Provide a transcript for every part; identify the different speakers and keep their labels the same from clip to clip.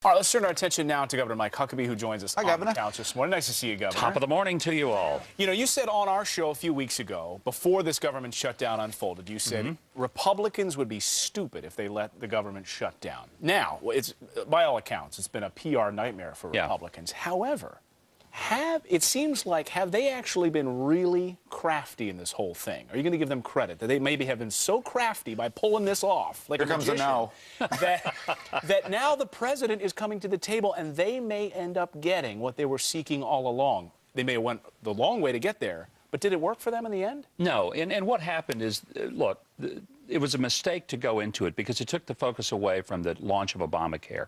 Speaker 1: All right, let's turn our attention now to Governor Mike Huckabee, who joins us
Speaker 2: Hi,
Speaker 1: on
Speaker 2: Governor.
Speaker 1: the couch this morning. Nice to see you, Governor.
Speaker 3: Top of the morning to you all.
Speaker 1: You know, you said on our show a few weeks ago, before this government shutdown unfolded, you said Republicans would be stupid if they let the government shut down. Now, it's by all accounts, it's been a PR nightmare for Republicans. However, it seems like, have they actually been really crafty in this whole thing? Are you going to give them credit that they maybe have been so crafty by pulling this off, like
Speaker 2: Here comes the now,
Speaker 1: that now the president is coming to the table and they may end up getting what they were seeking all along? They may have went the long way to get there, but did it work for them in the end?
Speaker 3: No, and what happened is, look, it was a mistake to go into it because it took the focus away from the launch of Obamacare.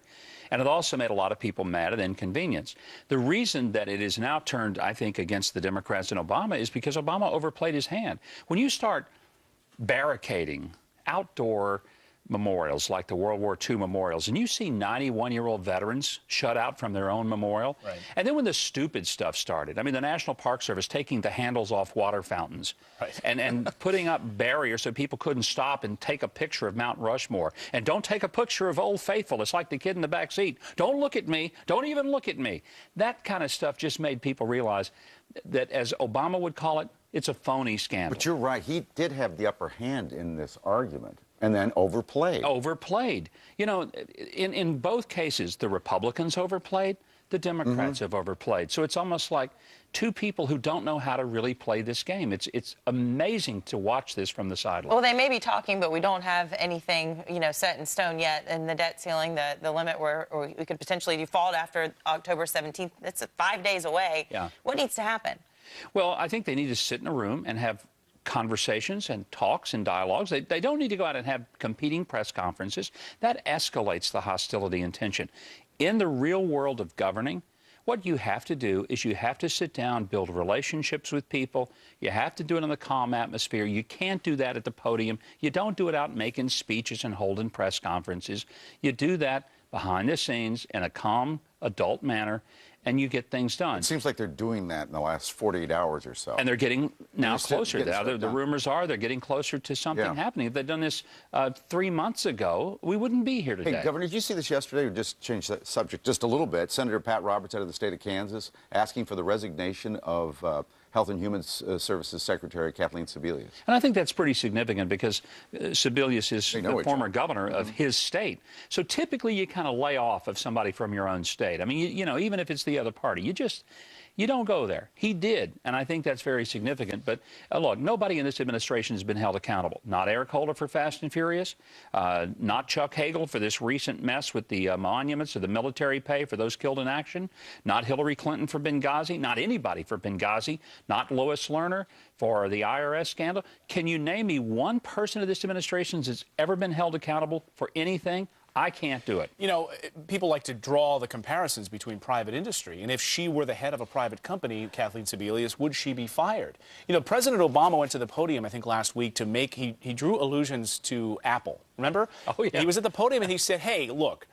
Speaker 3: And it also made a lot of people mad and inconvenienced. The reason that it is now turned, I think, against the Democrats and Obama is because Obama overplayed his hand. When you start barricading outdoor memorials like the World War II memorials, and you see 91-year-old veterans shut out from their own memorial.
Speaker 1: Right.
Speaker 3: And then when the stupid stuff started, I mean, the National Park Service taking the handles off water fountains and putting up barriers so people couldn't stop and take a picture of Mount Rushmore. And don't take a picture of Old Faithful. It's like the kid in the back seat. Don't look at me. Don't even look at me. That kind of stuff just made people realize that, as Obama would call it, it's a phony scandal.
Speaker 2: but you're right. He did have the upper hand in this argument and then overplayed.
Speaker 3: Overplayed. You know, in both cases, the Republicans overplayed, the Democrats have overplayed. So it's almost like two people who don't know how to really play this game. It's amazing to watch this from the sideline.
Speaker 4: Well, they may be talking, but we don't have anything, set in stone yet. And the debt ceiling, the limit where we could potentially default after October 17th, it's 5 days away.
Speaker 3: Yeah.
Speaker 4: What needs to happen?
Speaker 3: Well, I think they need to sit in a room and have conversations and talks and dialogues. They don't need to go out and have competing press conferences. That escalates the hostility and tension. In the real world of governing, what you have to do is you have to sit down, build relationships with people. You have to do it in a calm atmosphere. You can't do that at the podium. You don't do it out making speeches and holding press conferences. You do that behind the scenes in a calm, adult manner, and you get things done.
Speaker 2: It seems like they're doing that in the last 48 hours or so.
Speaker 3: And they're getting now closer. The
Speaker 2: done.
Speaker 3: rumors are they're getting closer to something happening. If they'd done this 3 months ago, we wouldn't be here today.
Speaker 2: Hey, Governor, did you see this yesterday? We just changed the subject just a little bit. Senator Pat Roberts out of the state of Kansas asking for the resignation of Health and Human Services Secretary Kathleen Sebelius.
Speaker 3: And I think that's pretty significant because Sebelius is the former governor of his state. So typically you kind of lay off of somebody from your own state. I mean, you know, even if it's the other party, you don't go there. He did, and I think that's very significant. But look, nobody in this administration has been held accountable. Not Eric Holder for Fast and Furious, not Chuck Hagel for this recent mess with the monuments or the military pay for those killed in action, not Hillary Clinton for Benghazi, not anybody for Benghazi, not Lois Lerner for the IRS scandal. Can you name me one person of this administration that's ever been held accountable for anything? I can't do it.
Speaker 1: You know, people like to draw the comparisons between private industry. And if she were the head of a private company, Kathleen Sebelius, would she be fired? You know, President Obama went to the podium, I think, last week to make, he drew allusions to Apple. Remember?
Speaker 3: Oh, yeah.
Speaker 1: He was at the podium and he said, hey, look,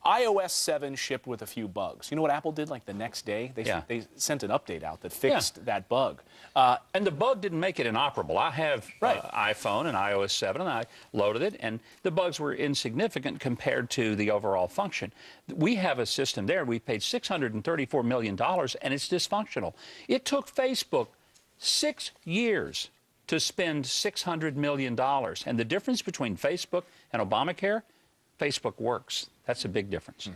Speaker 1: iOS 7 shipped with a few bugs. You know what Apple did like the next day? They sent an update out that fixed that bug.
Speaker 3: And the bug didn't make it inoperable. I have iPhone and iOS 7, and I loaded it, and the bugs were insignificant compared to the overall function. We have a system there. We paid $634 million, and it's dysfunctional. It took Facebook 6 years to spend $600 million. And the difference between Facebook and Obamacare, Facebook works. That's a big difference.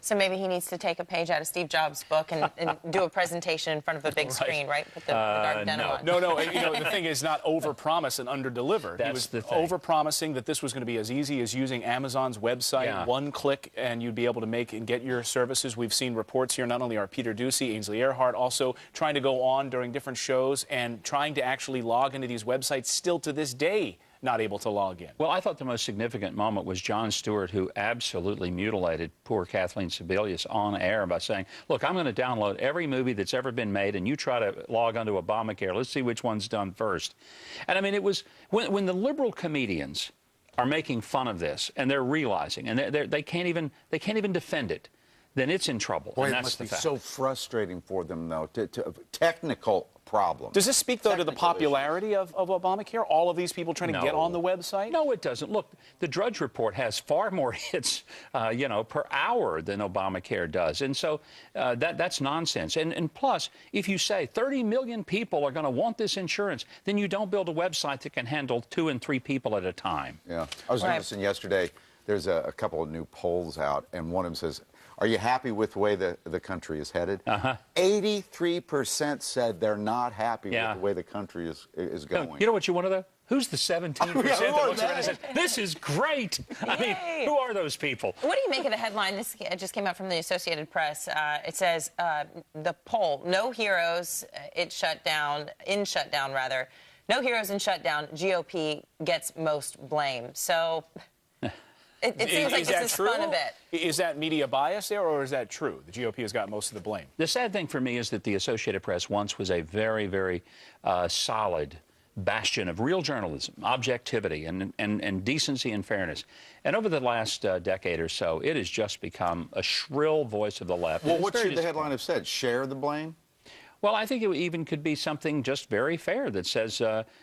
Speaker 4: So maybe he needs to take a page out of Steve Jobs' book and do a presentation in front of a big screen, right? Put the dark denim on.
Speaker 1: No. You know, the thing is not overpromise and underdeliver.
Speaker 3: That's
Speaker 1: he was
Speaker 3: the thing.
Speaker 1: overpromising that this was going to be as easy as using Amazon's website, one click, and you'd be able to make and get your services. We've seen reports here. Not only are Peter Ducey, Ainsley Earhart also trying to go on during different shows and trying to actually log into these websites still to this day. Not able to log in.
Speaker 3: Well, I thought the most significant moment was Jon Stewart, who absolutely mutilated poor Kathleen Sebelius on air by saying, look, I'm going to download every movie that's ever been made, and you try to log onto Obamacare. Let's see which one's done first. And I mean, it was when the liberal comedians are making fun of this, and they're realizing, and they can't even defend it. then it's in trouble.
Speaker 2: Boy,
Speaker 3: and
Speaker 2: it
Speaker 3: that's
Speaker 2: must
Speaker 3: the
Speaker 2: be
Speaker 3: fact.
Speaker 2: so frustrating for them, though, to technical problems.
Speaker 1: Does this speak, though, to the
Speaker 2: Technical
Speaker 1: popularity of Obamacare? All of these people trying to get on the website?
Speaker 3: No, it doesn't. Look, the Drudge Report has far more hits, per hour than Obamacare does. And so that's nonsense. And plus, if you say 30 million people are going to want this insurance, then you don't build a website that can handle 2 and 3 people at a time.
Speaker 2: Yeah. I was noticing yesterday, there's a couple of new polls out, and one of them says, are you happy with the way the country is headed? 83% said they're not happy with the way the country is going.
Speaker 3: You know what you want to know? Who's the 17% that looks around and says, this is great? I mean, who are those people?
Speaker 4: What do you make of the headline? This just came out from the Associated Press. It says, the poll, no heroes, in shutdown, no heroes in shutdown, GOP gets most blame. So it seems like this is spun a bit.
Speaker 1: Is that media bias there, or is that true? The GOP has got most of the blame.
Speaker 3: The sad thing for me is that the Associated Press once was a very, very solid bastion of real journalism, objectivity, and decency and fairness. And over the last decade or so, it has just become a shrill voice of the left.
Speaker 2: Well, what should the headline have said? Share the blame?
Speaker 3: Well, I think it even could be something just very fair that says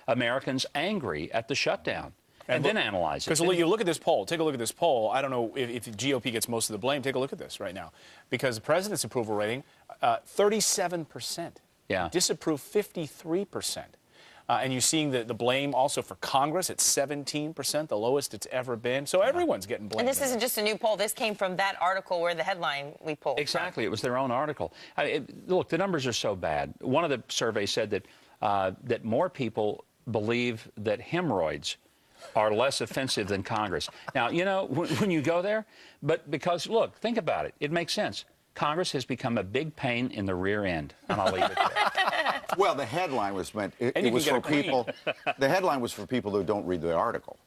Speaker 3: Americans angry at the shutdown. And then analyze it.
Speaker 1: Because you look at this poll. Take a look at this poll. I don't know if the GOP gets most of the blame. Take a look at this right now. Because the president's approval rating, 37%.
Speaker 3: Yeah.
Speaker 1: Disapprove, 53%. And you're seeing the blame also for Congress at 17%, the lowest it's ever been. So everyone's getting blamed.
Speaker 4: And this isn't just a new poll. This came from that article where the headline we pulled.
Speaker 3: Exactly. It was their own article. Look, the numbers are so bad. One of the surveys said that that more people believe that hemorrhoids are less offensive than Congress. Now, when you go there, but because, look, think about it. It makes sense. Congress has become a big pain in the rear end, and I'll leave it there.
Speaker 2: Well, the headline was meant, it was for people, the headline was for people who don't read the article.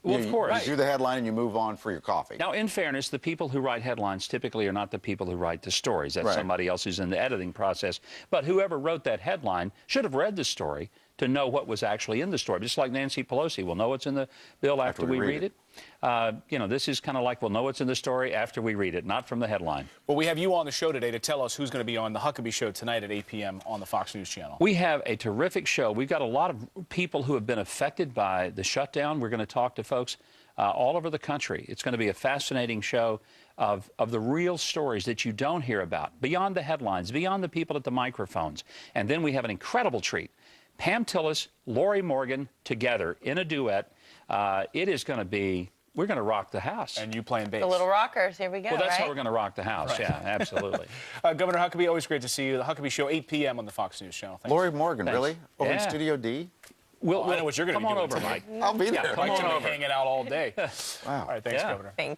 Speaker 3: Well, of course.
Speaker 2: You do the headline and you move on for your coffee.
Speaker 3: Now, in fairness, the people who write headlines typically are not the people who write the stories. That's somebody else who's in the editing process. But whoever wrote that headline should have read the story to know what was actually in the story. Just like Nancy Pelosi will know what's in the bill after we read it. This is kind of like we'll know what's in the story after we read it, not from the headline.
Speaker 1: Well, we have you on the show today to tell us who's going to be on the Huckabee Show tonight at 8 p.m. on the Fox News channel.
Speaker 3: We have a terrific show. We've got a lot of people who have been affected by the shutdown. We're going to talk to folks all over the country. It's going to be a fascinating show of the real stories that you don't hear about, beyond the headlines, beyond the people at the microphones. And then we have an incredible treat. Pam Tillis, Lori Morgan together in a duet. It is going to be, we're going to rock the house.
Speaker 1: And you playing bass.
Speaker 4: The Little Rockers, here we go.
Speaker 3: Well, that's how we're going to rock the house. Yeah, absolutely.
Speaker 1: Governor Huckabee, always great to see you. The Huckabee Show, 8 p.m. on the Fox News channel. Thanks.
Speaker 2: Lori Morgan, really? Over in
Speaker 3: Yeah.
Speaker 2: Studio D?
Speaker 1: I know what you're going to be doing.
Speaker 3: Come on over, Mike.
Speaker 2: I'll be there.
Speaker 1: Mike's going to be hanging out all day.
Speaker 2: Wow.
Speaker 1: All right, thanks, Governor.
Speaker 4: Thank you.